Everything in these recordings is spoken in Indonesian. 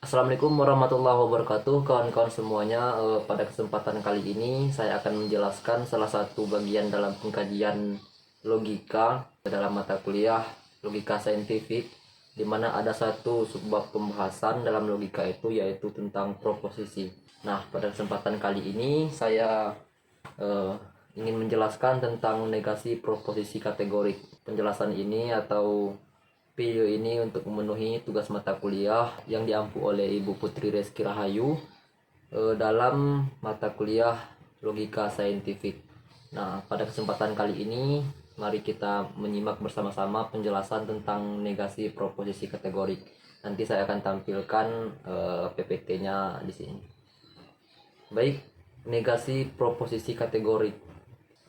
Assalamualaikum warahmatullahi wabarakatuh, kawan-kawan semuanya. Pada kesempatan kali ini saya akan menjelaskan salah satu bagian dalam pengkajian logika dalam mata kuliah logika saintifik, di mana ada satu subbab pembahasan dalam logika itu yaitu tentang proposisi. Nah, pada kesempatan kali ini saya eh, ingin menjelaskan tentang negasi proposisi kategorik. Penjelasan ini atau video ini untuk memenuhi tugas mata kuliah yang diampu oleh Ibu Putri Reski Rahayu dalam mata kuliah logika saintifik. Nah, pada kesempatan kali ini mari kita menyimak bersama-sama penjelasan tentang negasi proposisi kategorik. Nanti saya akan tampilkan PPT-nya di sini. Baik, negasi proposisi kategorik.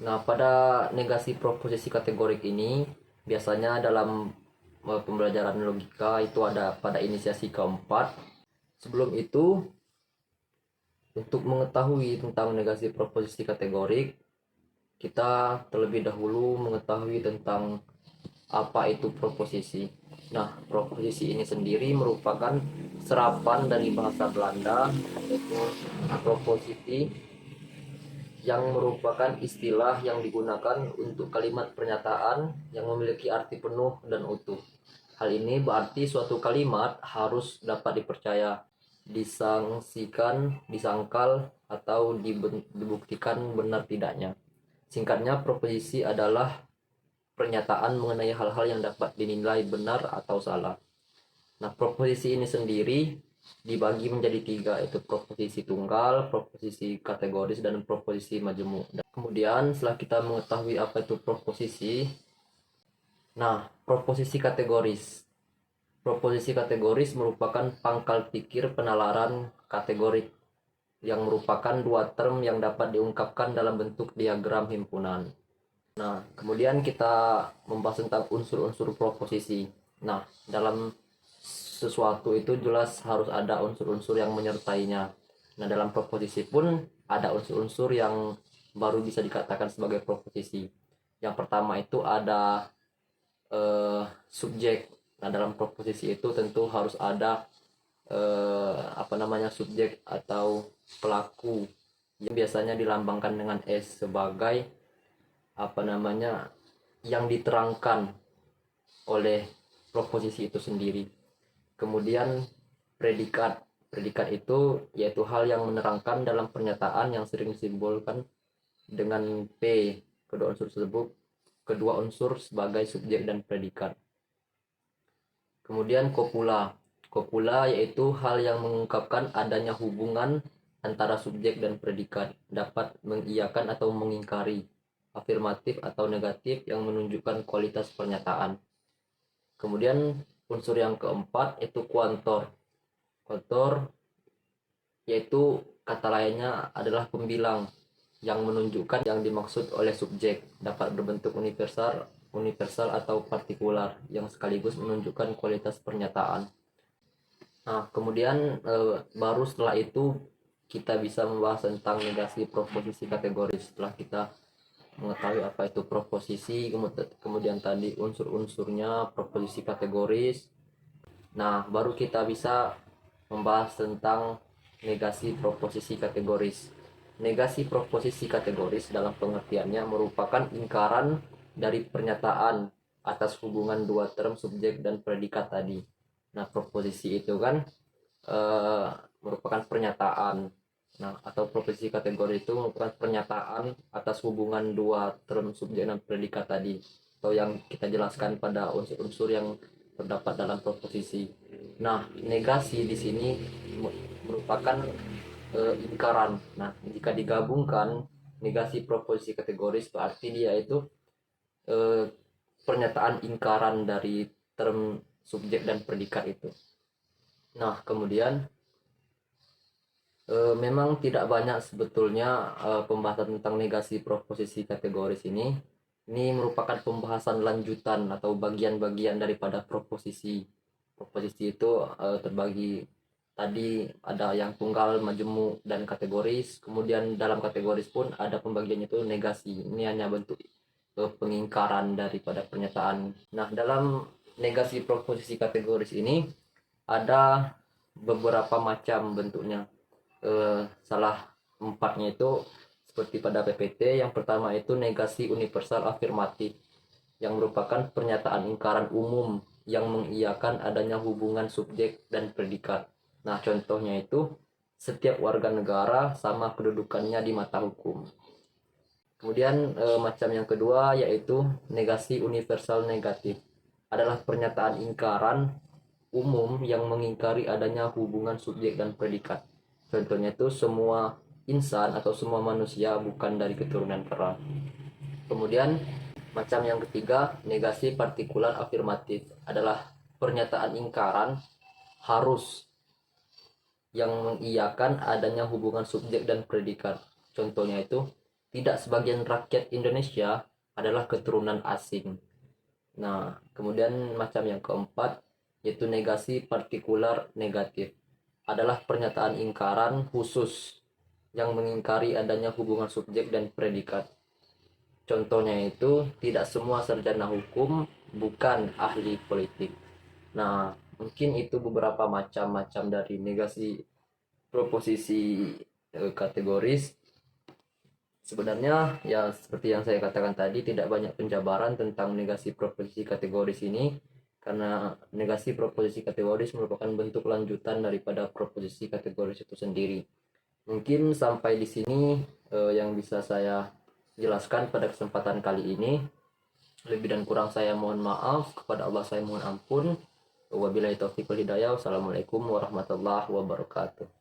Nah, pada negasi proposisi kategorik ini biasanya dalam pembelajaran logika itu ada pada inisiasi keempat. Sebelum itu, untuk mengetahui tentang negasi proposisi kategorik, kita terlebih dahulu mengetahui tentang apa itu proposisi. Nah, proposisi ini sendiri merupakan serapan dari bahasa Belanda, yaitu propositi, yang merupakan istilah yang digunakan untuk kalimat pernyataan yang memiliki arti penuh dan utuh. Hal ini berarti suatu kalimat harus dapat dipercaya, disangsikan, disangkal, atau dibuktikan benar tidaknya. Singkatnya, proposisi adalah pernyataan mengenai hal-hal yang dapat dinilai benar atau salah. Nah, proposisi ini sendiri dibagi menjadi tiga, yaitu proposisi tunggal, proposisi kategoris, dan proposisi majemuk. Kemudian setelah kita mengetahui apa itu proposisi, nah, proposisi kategoris. Proposisi kategoris merupakan pangkal pikir penalaran kategorik yang merupakan dua term yang dapat diungkapkan dalam bentuk diagram himpunan. Nah, kemudian kita membahas tentang unsur-unsur proposisi. Nah, dalam sesuatu itu jelas harus ada unsur-unsur yang menyertainya. Nah, dalam proposisi pun ada unsur-unsur yang baru bisa dikatakan sebagai proposisi. Yang pertama itu ada subjek. Nah, dalam proposisi itu tentu harus ada subjek atau pelaku yang biasanya dilambangkan dengan S sebagai yang diterangkan oleh proposisi itu sendiri. Kemudian predikat. Predikat itu yaitu hal yang menerangkan dalam pernyataan yang sering disimbolkan dengan P. Kedua unsur sebagai subjek dan predikat. Kemudian kopula. Kopula yaitu hal yang mengungkapkan adanya hubungan antara subjek dan predikat, dapat mengiyakan atau mengingkari, afirmatif atau negatif yang menunjukkan kualitas pernyataan. Kemudian unsur yang keempat itu kuantor. Kuantor yaitu kata lainnya adalah pembilang yang menunjukkan yang dimaksud oleh subjek, dapat berbentuk universal atau partikular yang sekaligus menunjukkan kualitas pernyataan. Nah, kemudian baru setelah itu kita bisa membahas tentang negasi proposisi kategoris. Setelah kita mengetahui apa itu proposisi, kemudian tadi unsur-unsurnya proposisi kategoris. Nah, baru kita bisa membahas tentang negasi proposisi kategoris. Negasi proposisi kategoris dalam pengertiannya merupakan ingkaran dari pernyataan atas hubungan dua term subjek dan predikat tadi. Nah, proposisi itu kan merupakan pernyataan. Nah, atau proposisi kategori itu merupakan pernyataan atas hubungan dua term subjek dan predikat tadi, atau yang kita jelaskan pada unsur-unsur yang terdapat dalam proposisi. Nah, negasi di sini merupakan ingkaran. Nah, jika digabungkan negasi proposisi kategoris berarti dia itu pernyataan ingkaran dari term subjek dan predikat itu. Nah, kemudian memang tidak banyak sebetulnya pembahasan tentang negasi proposisi kategoris ini. Ini merupakan pembahasan lanjutan atau bagian-bagian daripada proposisi. Proposisi itu terbagi tadi ada yang tunggal, majemuk, dan kategoris. Kemudian dalam kategoris pun ada pembagiannya itu negasi. Ini hanya bentuk pengingkaran daripada pernyataan. Nah, dalam negasi proposisi kategoris ini ada beberapa macam bentuknya. Salah empatnya itu seperti pada PPT. Yang pertama itu negasi universal afirmatif, yang merupakan pernyataan ingkaran umum yang mengiyakan adanya hubungan subjek dan predikat. Nah, contohnya itu setiap warga negara sama kedudukannya di mata hukum. Kemudian macam yang kedua yaitu negasi universal negatif, adalah pernyataan ingkaran umum yang mengingkari adanya hubungan subjek dan predikat. Contohnya itu semua insan atau semua manusia bukan dari keturunan kera. Kemudian macam yang ketiga, negasi partikular afirmatif, adalah pernyataan ingkaran harus yang mengiyakan adanya hubungan subjek dan predikat. Contohnya itu tidak sebagian rakyat Indonesia adalah keturunan asing. Nah, kemudian macam yang keempat yaitu negasi partikular negatif, adalah pernyataan ingkaran khusus yang mengingkari adanya hubungan subjek dan predikat. Contohnya itu tidak semua sarjana hukum bukan ahli politik. Nah, mungkin itu beberapa macam-macam dari negasi proposisi kategoris. Sebenarnya ya seperti yang saya katakan tadi, tidak banyak penjabaran tentang negasi proposisi kategoris ini, karena negasi proposisi kategoris merupakan bentuk lanjutan daripada proposisi kategoris itu sendiri. Mungkin sampai di sini yang bisa saya jelaskan pada kesempatan kali ini. Lebih dan kurang saya mohon maaf, kepada Allah saya mohon ampun. Wabillahi taufiq wal hidayah. Wassalamualaikum warahmatullahi wabarakatuh.